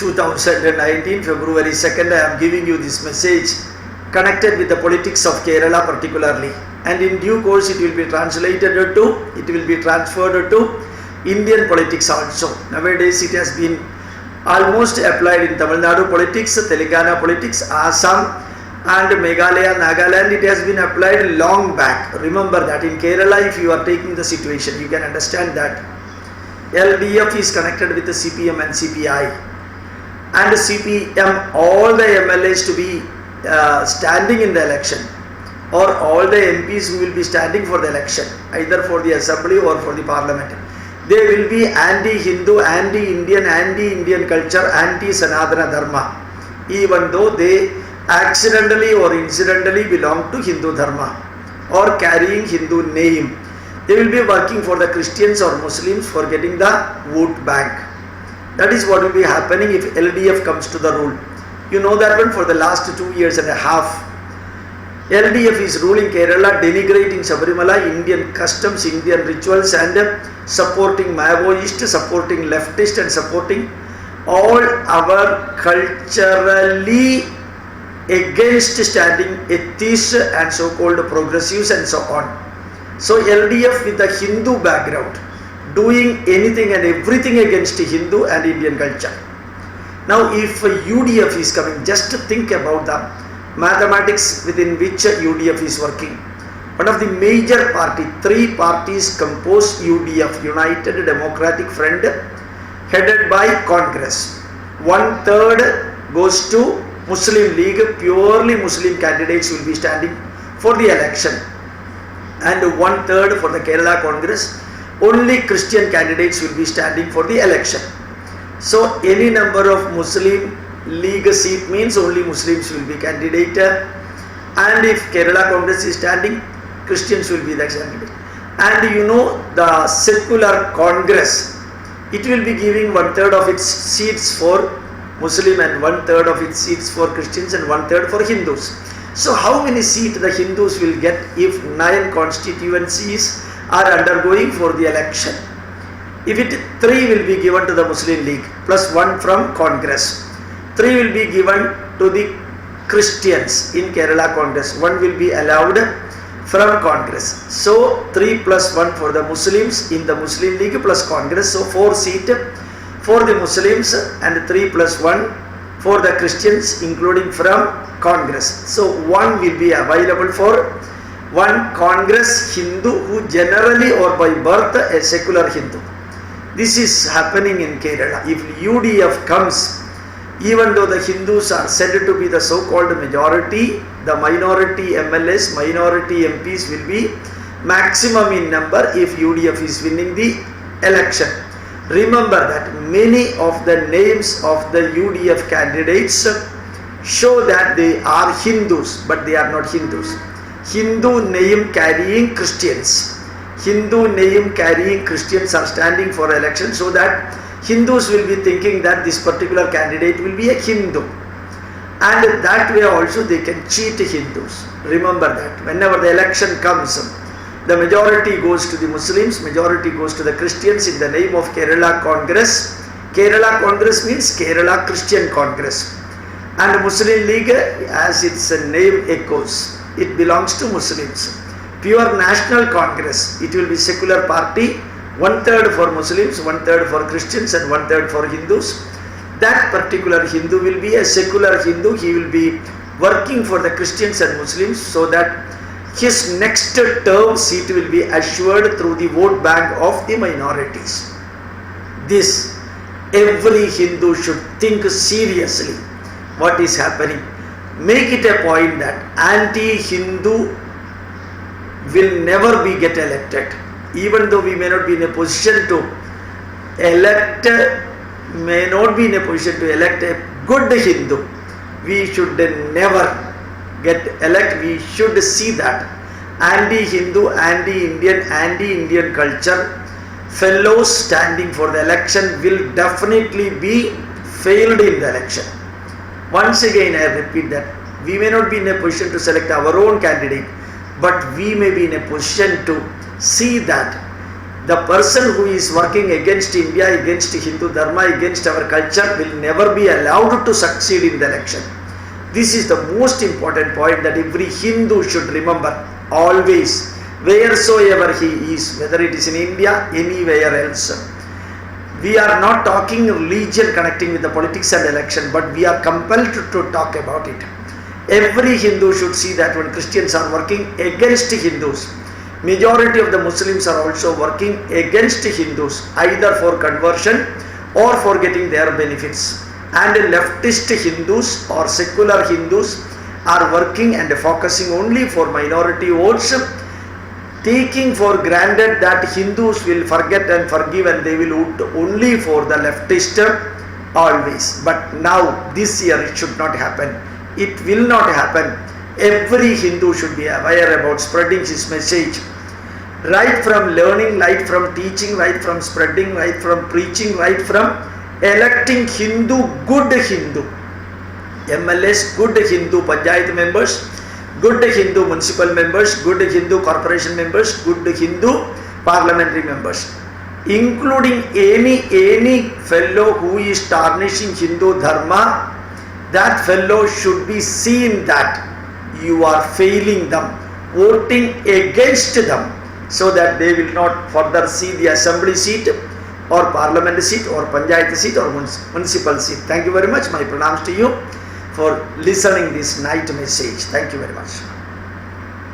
2019 February 2nd, I am giving you this message connected with the politics of Kerala particularly, and in due course it will be transferred to Indian politics also. Nowadays it has been almost applied in Tamil Nadu politics, Telangana politics, Assam and Meghalaya, Nagaland. It has been applied long back. Remember that in Kerala, if you are taking the situation, you can understand that LDF is connected with the CPM and CPI, and CPM, all the MLAs to be standing in the election, or all the MPs who will be standing for the election, either for the assembly or for the parliament, they will be anti-Hindu, anti-Indian, anti-Indian culture, anti-Sanatana Dharma, even though they accidentally or incidentally belong to Hindu Dharma or carrying Hindu name. They will be working for the Christians or Muslims for getting the vote bank. That is what will be happening if LDF comes to the rule. You know that one for the last 2 years and a half. LDF is ruling Kerala, denigrating Sabarimala, Indian customs, Indian rituals, and supporting Maoist, supporting leftist, and supporting all our culturally against standing atheists and so-called progressives and so on. So LDF with the Hindu background, doing anything and everything against Hindu and Indian culture. Now if UDF is coming, just think about the mathematics within which UDF is working. One of the major party, 3 parties compose UDF, United Democratic Front, headed by Congress. 1/3 goes to Muslim League, purely Muslim candidates will be standing for the election, and 1/3 for the Kerala Congress, only Christian candidates will be standing for the election. So any number of Muslim League seat means only Muslims will be candidate, and if Kerala Congress is standing, Christians will be the candidate. And you know the secular Congress, it will be giving 1/3 of its seats for Muslim and 1/3 of its seats for Christians and 1/3 for Hindus. So how many seats the Hindus will get if 9 constituencies are undergoing for the election? If 3 will be given to the Muslim League plus 1 from Congress, 3 will be given to the Christians in Kerala Congress, 1 will be allowed from Congress. So 3 plus 1 for the Muslims in the Muslim League plus Congress, so 4 seats for the Muslims and 3 plus 1 for the Christians including from Congress. So 1 will be available for 1 Congress Hindu who generally or by birth a secular Hindu. This is happening in Kerala. If UDF comes, even though the Hindus are said to be the so-called majority, the minority MLAs, minority MPs will be maximum in number if UDF is winning the election. Remember that many of the names of the UDF candidates show that they are Hindus, but they are not Hindus. Hindu name carrying Christians. Hindu name carrying Christians are standing for election, so that Hindus will be thinking that this particular candidate will be a Hindu, and that way also they can cheat Hindus. Remember that whenever the election comes, the majority goes to the Muslims, majority goes to the Christians in the name of Kerala Congress. Kerala Congress means Kerala Christian Congress, and Muslim League, as its name echoes, it belongs to Muslims. Pure National Congress, it will be secular party, 1/3 for Muslims, 1/3 for Christians and 1/3 for Hindus. That particular Hindu will be a secular Hindu. He will be working for the Christians and Muslims, so that his next term seat will be assured through the vote bank of the minorities. This every Hindu should think seriously what is happening. Make it a point that anti-Hindu will never be get elected. Even though we may not be in a position to elect, may not be in a position to elect a good Hindu, we should never get elect. We should see that anti-Hindu, anti-Indian culture fellows standing for the election will definitely be failed in the election. Once again I repeat that we may not be in a position to select our own candidate, but we may be in a position to see that The person who is working against India, against Hindu Dharma, against our culture will never be allowed to succeed in the election. This is the most important point that every Hindu should remember always, wheresoever he is, whether it is in India, anywhere else. We are not talking religion connecting with the politics and election, but we are compelled to talk about it. Every Hindu should see that when Christians are working against Hindus, majority of the Muslims are also working against Hindus, either for conversion or for getting their benefits. And leftist Hindus or secular Hindus are working and focusing only for minority votes, taking for granted that Hindus will forget and forgive and they will vote only for the leftist always. But now this year it should not happen. It will not happen. Every Hindu should be aware about spreading his message. Right from learning, right from teaching, right from spreading, right from preaching, right from electing Hindu, good Hindu, MLAs, good Hindu Panchayat members, good Hindu municipal members, good Hindu corporation members, good Hindu parliamentary members, including any fellow who is tarnishing Hindu Dharma. That fellow should be seen that you are failing them, voting against them, so that they will not further see the assembly seat or parliament seat or panchayat seat or municipal seat. Thank you very much. My pranams to you for listening this night message. Thank you very much.